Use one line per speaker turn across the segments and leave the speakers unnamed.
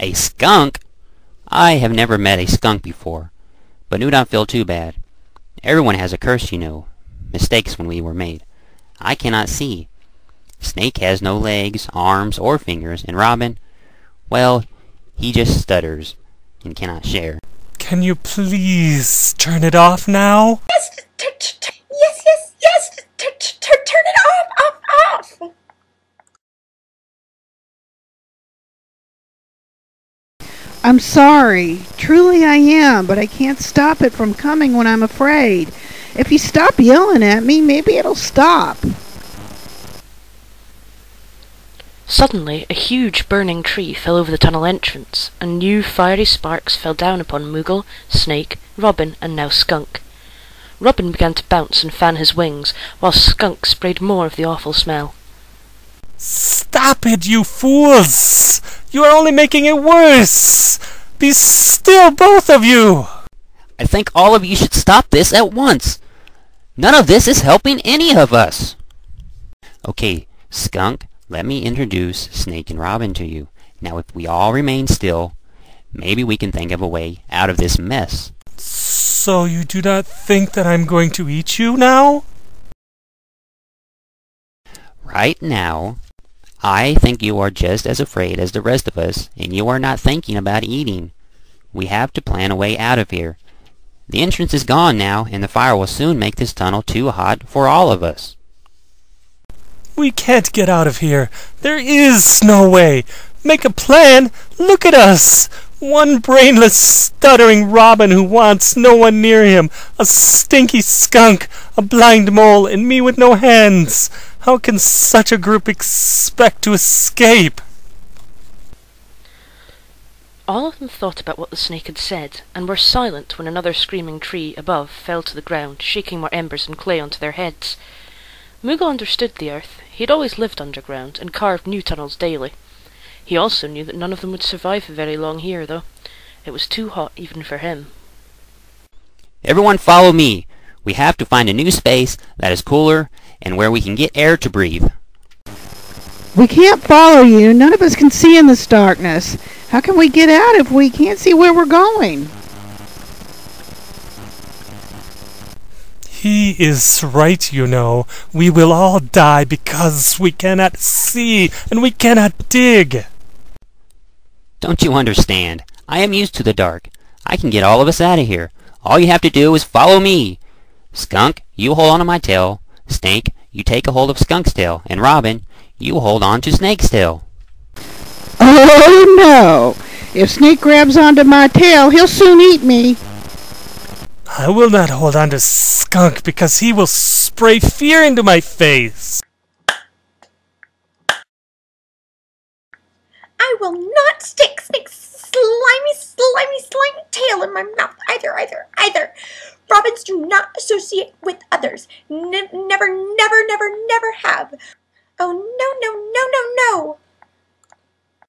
A skunk? I have never met a skunk before, but do not feel too bad. Everyone has a curse, you know. Mistakes when we were made. I cannot see. Snake has no legs, arms, or fingers, and Robin, well, he just stutters and cannot share.
Can you please turn it off now?
Yes, yes. Turn it off.
I'm sorry. Truly I am, but I can't stop it from coming when I'm afraid. If you stop yelling at me, maybe it'll stop.
Suddenly, a huge burning tree fell over the tunnel entrance, and new fiery sparks fell down upon Moogle, Snake, Robin, and now Skunk. Robin began to bounce and fan his wings, while Skunk sprayed more of the awful smell.
Stop it, you fools! You are only making it worse! Be still, both of you!
I think all of you should stop this at once. None of this is helping any of us. Okay, Skunk, let me introduce Snake and Robin to you. Now if we all remain still, maybe we can think of a way out of this mess.
So you do not think that I'm going to eat you now?
Right now, I think you are just as afraid as the rest of us, and you are not thinking about eating. We have to plan a way out of here. The entrance is gone now, and the fire will soon make this tunnel too hot for all of us.
We can't get out of here. There is no way. Make a plan. Look at us. One brainless, stuttering Robin who wants no one near him. A stinky skunk. A blind mole. And me with no hands. How can such a group expect to escape?
All of them thought about what the snake had said, and were silent when another screaming tree above fell to the ground, shaking more embers and clay onto their heads. Moogle understood the earth. He had always lived underground, and carved new tunnels daily. He also knew that none of them would survive for very long here, though. It was too hot even for him.
Everyone follow me. We have to find a new space that is cooler and where we can get air to breathe.
We can't follow you. None of us can see in this darkness. How can we get out if we can't see where we're going?
He is right, you know. We will all die because we cannot see and we cannot dig.
Don't you understand? I am used to the dark. I can get all of us out of here. All you have to do is follow me. Skunk, you hold on to my tail. Snake, you take a hold of Skunk's tail. And Robin, you hold on to Snake's tail.
Oh no! If Snake grabs onto my tail, he'll soon eat me.
I will not hold on to Skunk because he will spray fear into my face.
I will not stick Snake's slimy tail in my mouth either. Robins do not associate with others. Never have. Oh, no.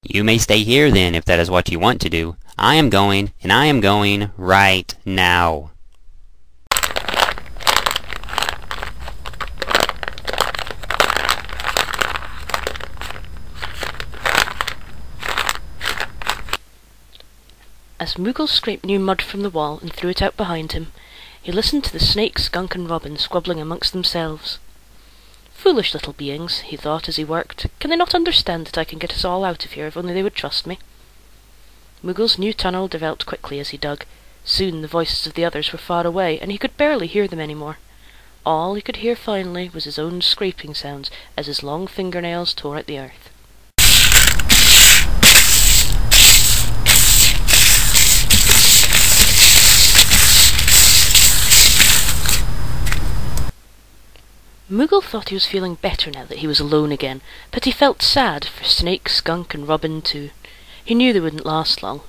You may stay here then if that is what you want to do. I am going, and I am going right now.
As Moogle scraped new mud from the wall and threw it out behind him, he listened to the Snake, Skunk, and Robin squabbling amongst themselves. Foolish little beings, he thought as he worked. Can they not understand that I can get us all out of here if only they would trust me? Moogle's new tunnel developed quickly as he dug. Soon the voices of the others were far away, and he could barely hear them any more. All he could hear finally was his own scraping sounds as his long fingernails tore at the earth. Moogle thought he was feeling better now that he was alone again, but he felt sad for Snake, Skunk, and Robin too. He knew they wouldn't last long.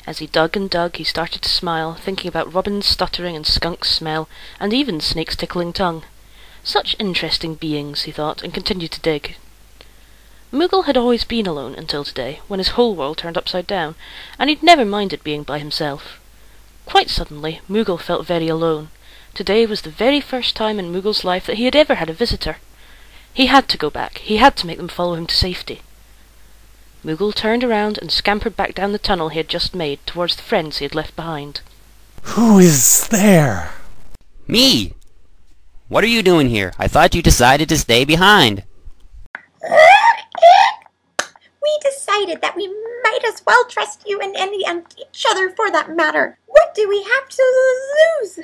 As he dug and dug, he started to smile, thinking about Robin's stuttering and Skunk's smell, and even Snake's tickling tongue. Such interesting beings, he thought, and continued to dig. Moogle had always been alone until today, when his whole world turned upside down, and he'd never minded being by himself. Quite suddenly, Moogle felt very alone. Today was the very first time in Moogle's life that he had ever had a visitor. He had to go back. He had to make them follow him to safety. Moogle turned around and scampered back down the tunnel he had just made towards the friends he had left behind.
Who is there?
Me! What are you doing here? I thought you decided to stay behind.
We decided that we might as well trust you and each other for that matter. What do we have to lose?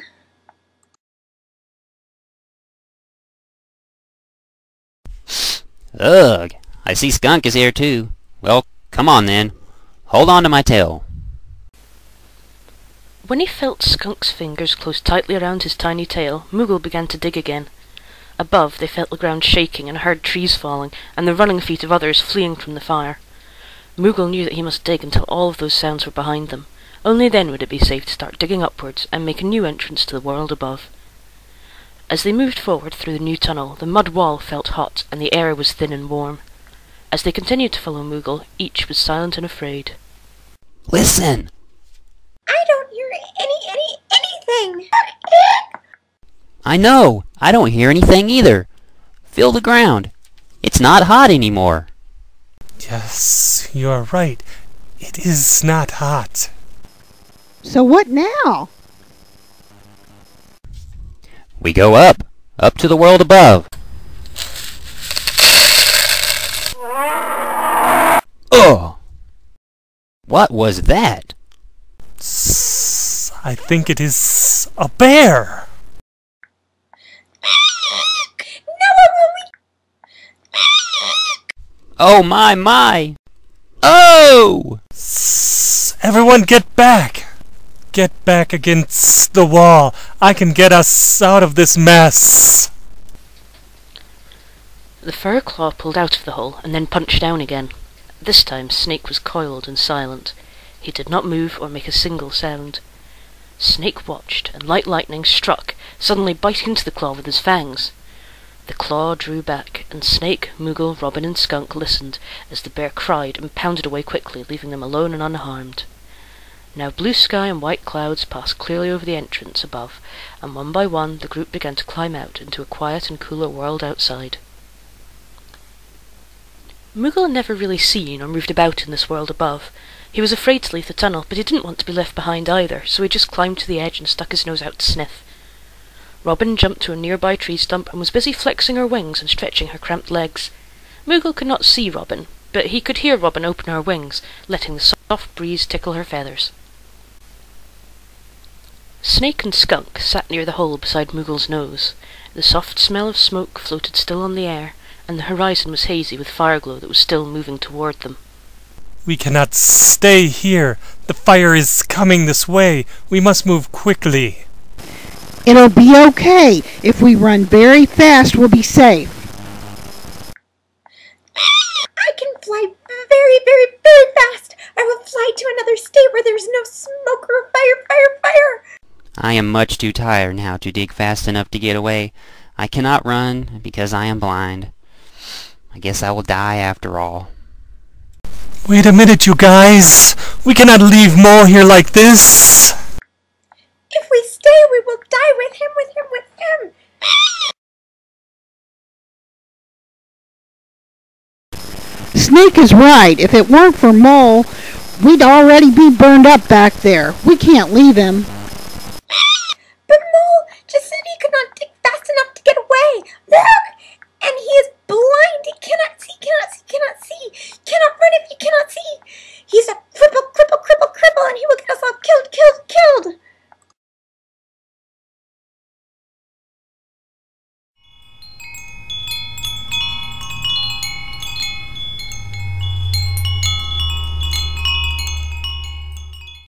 Ugh, I see Skunk is here too. Well, come on then. Hold on to my tail.
When he felt Skunk's fingers close tightly around his tiny tail, Moogle began to dig again. Above, they felt the ground shaking and heard trees falling, and the running feet of others fleeing from the fire. Moogle knew that he must dig until all of those sounds were behind them. Only then would it be safe to start digging upwards and make a new entrance to the world above. As they moved forward through the new tunnel, the mud wall felt hot, and the air was thin and warm. As they continued to follow Moogle, each was silent and afraid.
Listen!
I don't hear anything.
I know! I don't hear anything either. Feel the ground. It's not hot anymore.
Yes, you are right. It is not hot.
So what now?
We go up. Up to the world above. Ugh! What was that?
I think it is a bear.
Oh my! Oh!
Everyone get back! Get back against the wall. I can get us out of this mess.
The fur claw pulled out of the hole and then punched down again. This time Snake was coiled and silent. He did not move or make a single sound. Snake watched, and like lightning struck, suddenly biting into the claw with his fangs. The claw drew back, and Snake, Moogle, Robin and Skunk listened as the bear cried and pounded away quickly, leaving them alone and unharmed. Now blue sky and white clouds passed clearly over the entrance above, and one by one the group began to climb out into a quiet and cooler world outside. Moogle had never really seen or moved about in this world above. He was afraid to leave the tunnel, but he didn't want to be left behind either, so he just climbed to the edge and stuck his nose out to sniff. Robin jumped to a nearby tree stump and was busy flexing her wings and stretching her cramped legs. Moogle could not see Robin, but he could hear Robin open her wings, letting the soft breeze tickle her feathers. Snake and Skunk sat near the hole beside Moogle's nose. The soft smell of smoke floated still on the air, and the horizon was hazy with fireglow that was still moving toward them.
We cannot stay here. The fire is coming this way. We must move quickly.
It'll be okay. If we run very fast, we'll be safe.
I can fly very fast. I will fly to another state where there's no smoke or fire.
I am much too tired now to dig fast enough to get away. I cannot run because I am blind. I guess I will die after all.
Wait a minute, you guys. We cannot leave Mole here like this.
If we stay, we will die with him.
Snake is right. If it weren't for Mole, we'd already be burned up back there. We can't leave him.